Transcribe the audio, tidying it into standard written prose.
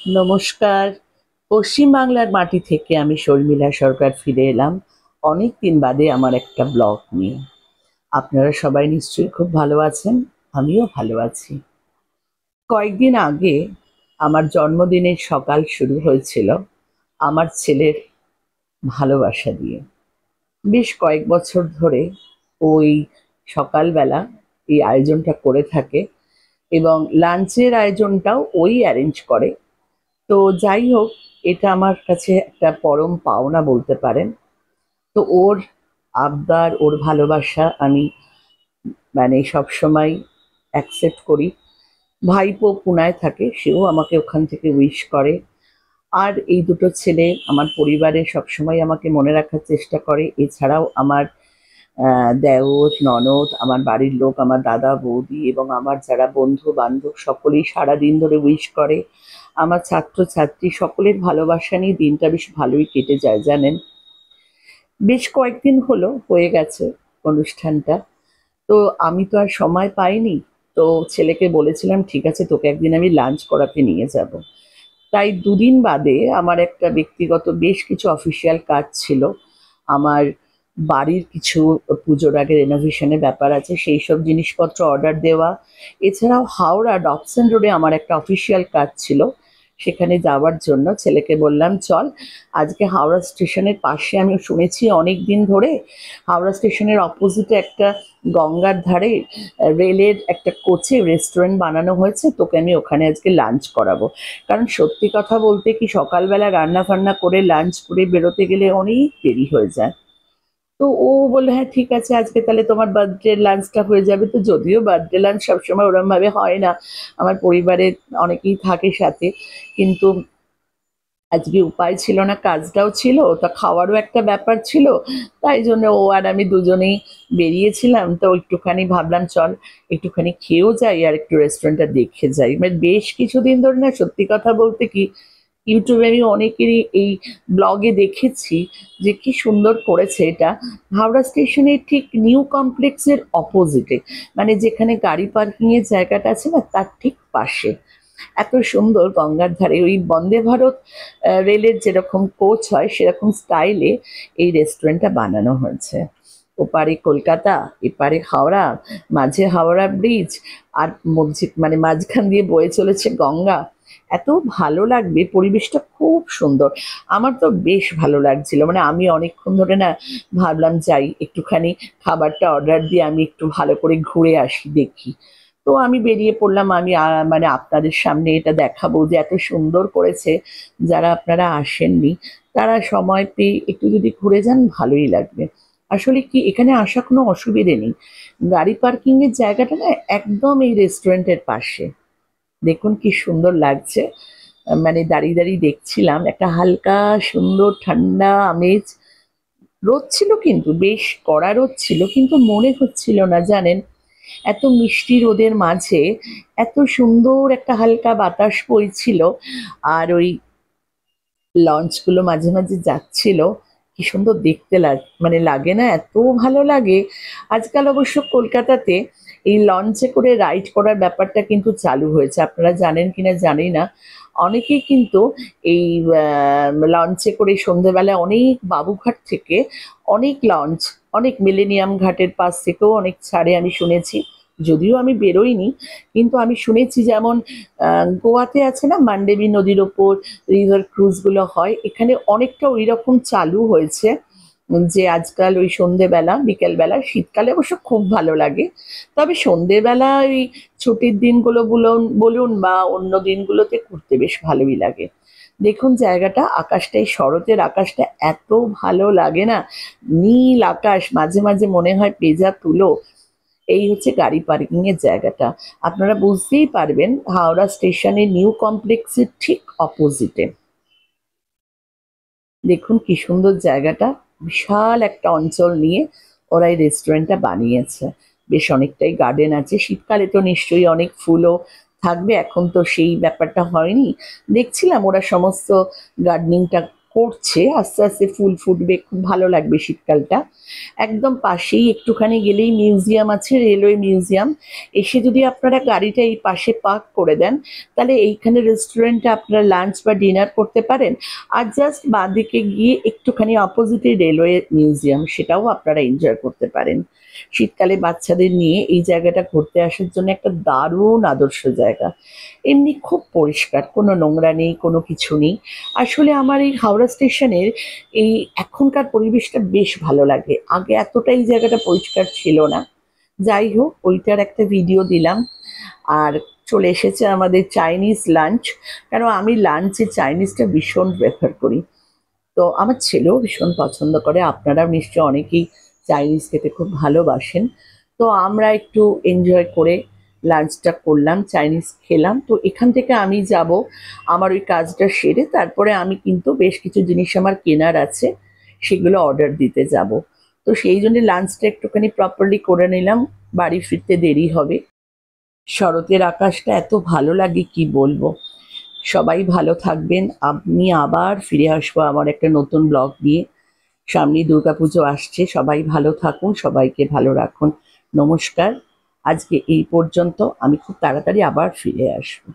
নমস্কার। পশ্চিম বাংলার মাটি থেকে আমি শর্মিলা সরকার ফিরে এলাম অনেক দিন বাদে আমার একটা ব্লগ নিয়ে। আপনারা সবাই নিশ্চয়ই খুব ভালো আছেন, আমিও ভালো আছি। কয়েকদিন আগে আমার জন্মদিনের সকাল শুরু হয়েছিল আমার ছেলের ভালোবাসা দিয়ে। বেশ কয়েক বছর ধরে ওই সকালবেলা এই আয়োজনটা করে থাকে এবং লাঞ্চের আয়োজনটাও ওই অ্যারেঞ্জ করে। তো যাই হোক, এটা আমার কাছে একটা পরম পাওনা বলতে পারেন। তো ওর আবদার, ওর ভালোবাসা আমি সবসময় অ্যাকসেপ্ট করি। ভাইপো পুনায় থাকে, সেও আমাকে ওখান থেকে উইশ করে। আর এই দুটো ছেলে আমার পরিবারে সবসময় আমাকে মনে রাখার চেষ্টা করে। এছাড়াও আমার দেওর, ননদ, আমার বাড়ির লোক, আমার দাদা বৌদি এবং আমার যারা বন্ধু বান্ধব সকলেই সারাদিন ধরে উইশ করে। আমার ছাত্রছাত্রী সকলের ভালোবাসা নিয়ে দিনটা বেশ ভালোই কেটে যায় জানেন। বেশ কয়েকদিন হলো হয়ে গেছে অনুষ্ঠানটা। তো আমি তো আর সময় পাইনি। তো ছেলেকে বলেছিলাম ঠিক আছে, তোকে একদিন আমি লাঞ্চ করাতে নিয়ে যাব। তাই দুদিন বাদে আমার একটা ব্যক্তিগত বেশ কিছু অফিসিয়াল কাজ ছিল। আমার বাড়ির কিছু পুজোর আগে রেনোভেশনের ব্যাপার আছে, সেই সব জিনিসপত্র অর্ডার দেওয়া। এছাড়াও হাওড়া ডকসেন রোডে আমার একটা অফিসিয়াল কাজ ছিল, সেখানে যাওয়ার জন্য ছেলেকে বললাম চল আজকে হাওড়া স্টেশনের পাশে, আমি শুনেছি অনেক দিন ধরে হাওড়া স্টেশনের অপোজিটে একটা গঙ্গার ধারে রেলের একটা কোচে রেস্টুরেন্ট বানানো হয়েছে, তোকে আমি ওখানে আজকে লাঞ্চ করাবো। কারণ সত্যি কথা বলতে কি, সকালবেলা রান্না ফান্না করে লাঞ্চ করে বেরোতে গেলে অনেক দেরি হয়ে যায়। তো ও বললো হ্যাঁ ঠিক আছে, আজকে তাহলে তোমার বার্থডে লাঞ্চটা হয়ে যাবে। তো যদিও বার্থডে লাঞ্চ সবসময় ওরম ভাবে হয় না, আমার পরিবারের অনেকেই থাকে সাথে, কিন্তু আজকে উপায় ছিল না, কাজটাও ছিল, তা খাওয়ারও একটা ব্যাপার ছিল। তাই জন্য ও আর আমি দুজনেই বেরিয়েছিলাম। তো একটুখানি ভাবলাম চল একটুখানি খেয়েও যাই আর একটু রেস্টুরেন্টটা দেখে যাই। বেশ কিছুদিন ধরে না, সত্যি কথা বলতে কি, ইউটিউবে আমি অনেকেরই এই ব্লগে দেখেছি যে কি সুন্দর করেছে এটা। হাওড়া স্টেশনের ঠিক নিউ কমপ্লেক্সের অপোজিটে, যেখানে গাড়ি পার্কিং এর জায়গাটা আছে না, তার ঠিক পাশে এত সুন্দর গঙ্গার ধারে ওই বন্দে ভারত রেলের যেরকম কোচ হয় সেরকম স্টাইলে এই রেস্টুরেন্টটা বানানো হয়েছে। ওপারে কলকাতা, এপারে হাওড়া, মাঝে হাওড়া ব্রিজ, আর মসজিদ, মাঝখান দিয়ে বয়ে চলেছে গঙ্গা। এত ভালো লাগবে, পরিবেশটা খুব সুন্দর। আমার তো বেশ ভালো লাগছিল, আমি অনেকক্ষণ ধরে না ভাবলাম যাই একটুখানি খাবারটা অর্ডার দিয়ে আমি একটু ভালো করে ঘুরে আসি, দেখি। তো আমি বেরিয়ে পড়লাম। আমি আপনাদের সামনে এটা দেখাবো যে এত সুন্দর করেছে। যারা আপনারা আসেননি তারা সময় পেয়ে একটু যদি ঘুরে যান ভালোই লাগবে। আসলে কি, এখানে আসা কোনো অসুবিধে নেই। গাড়ি পার্কিং এর জায়গাটা না একদম এই রেস্টুরেন্টের পাশে। দেখুন কি সুন্দর লাগছে। দাঁড়িয়ে দাঁড়িয়ে দেখছিলাম, একটা হালকা সুন্দর ঠান্ডা আমেজ। রোদ ছিল, কিন্তু বেশ কড়া রোদ ছিল, কিন্তু মনে হচ্ছিল না জানেন। এত মিষ্টি রোদের মাঝে এত সুন্দর একটা হালকা বাতাস বইছিল। আর ওই লঞ্চগুলো মাঝে মাঝে যাচ্ছিল, কি সুন্দর দেখতে লাগে না, এত ভালো লাগে। আজকাল অবশ্য কলকাতাতে এই লঞ্চে করে রাইড করার ব্যাপারটা কিন্তু চালু হয়েছে, আপনারা জানেন কিনা জানি না। অনেকেই কিন্তু এই লঞ্চে করে সন্ধেবেলা অনেক বাবুঘাট থেকে অনেক লঞ্চ, অনেক মিলেনিয়াম ঘাটের পাশ থেকেও অনেক ছাড়ে আমি শুনেছি। যদিও আমি বেরোইনি, কিন্তু আমি শুনেছি যেমন গোয়াতে আছে না মান্ডেবি নদীর ওপর রিভার ক্রুজগুলো হয়, এখানে অনেকটা ওই রকম চালু হয়েছে। যে আজকাল ওই সন্ধেবেলা বিকেলবেলা, শীতকালে অবশ্য খুব ভালো লাগে, তবে সন্ধেবেলা ওই ছুটির দিনগুলো বলুন বলুন বা অন্য দিনগুলোতে ঘুরতে বেশ ভালোই লাগে। দেখুন জায়গাটা, আকাশটা, এই শরতের আকাশটা এত ভালো লাগে না, নীল আকাশ, মাঝে মাঝে মনে হয় পেঁজা তুলো। এই হচ্ছে গাড়ি পার্কিং এর জায়গাটা। আপনারা বুঝতেই পারবেন হাওড়া স্টেশনের নিউ কমপ্লেক্সের ঠিক অপোজিটে। দেখুন কি সুন্দর জায়গাটা, বিশাল একটা অঞ্চল নিয়ে ওরা এই রেস্টুরেন্টটা বানিয়েছে। বেশ অনেকটাই গার্ডেন আছে, শীতকালে তো নিশ্চয়ই অনেক ফুলও থাকবে, এখন তো সেই ব্যাপারটা হয়নি। দেখছিলাম ওরা সমস্ত গার্ডেনিংটা করছে, আস্তে আস্তে ফুল ফুটবে, খুব ভালো লাগবে শীতকালটা। একদম পাশেই একটুখানি গেলেই মিউজিয়াম আছে, রেলওয়ে মিউজিয়াম। এসে যদি আপনারা গাড়িটা এই পাশে পার্ক করে দেন, তাহলে এইখানে রেস্টুরেন্টে আপনারা লাঞ্চ বা ডিনার করতে পারেন। আর জাস্ট বাঁদিকে গিয়ে একটুখানি অপোজিটে রেলওয়ে মিউজিয়াম, সেটাও আপনারা এনজয় করতে পারেন। শীতকালে বাচ্চাদের নিয়ে এই জায়গাটা ঘুরতে আসার জন্য একটা দারুণ আদর্শ জায়গা। এমনি খুব পরিষ্কার, কোনো নোংরা নেই, কোনো কিছু নেই। আসলে আমার এই হাওড়া স্টেশনের এই এখনকার পরিবেশটা বেশ ভালো লাগে। আগে এতটা এই জায়গাটা পরিষ্কার ছিল না। যাই হোক, ওইটার একটা ভিডিও দিলাম। আর চলে এসেছে আমাদের চাইনিজ লাঞ্চ। কারণ আমি লাঞ্চে চাইনিজটা ভীষণ প্রেফার করি। তো আমার ছেলেও ভীষণ পছন্দ করে, আপনারাও নিশ্চয় অনেকেই চাইনিজ খেতে খুব ভালোবাসেন। তো আমরা একটু এনজয় করে লাঞ্চটা করলাম, চাইনিজ খেলাম। তো এখান থেকে আমি যাব আমার ওই কাজটা সেরে, তারপরে আমি কিন্তু বেশ কিছু জিনিস আমার কেনার আছে, সেগুলো অর্ডার দিতে যাব। তো সেই জন্য লাঞ্চটা একটুখানি প্রপারলি করে নিলাম, বাড়ি ফিরতে দেরি হবে। শরতের আকাশটা এত ভালো লাগে কি বলবো। সবাই ভালো থাকবেন। আমি আবার ফিরে আসবো আমার একটা নতুন ব্লগ নিয়ে। সামনেই দুর্গাপুজো আসছে, সবাই ভালো থাকুন, সবাইকে ভালো রাখুন। নমস্কার। আজকে এই পর্যন্ত, আমি খুব তাড়াতাড়ি আবার ফিরে আসবো।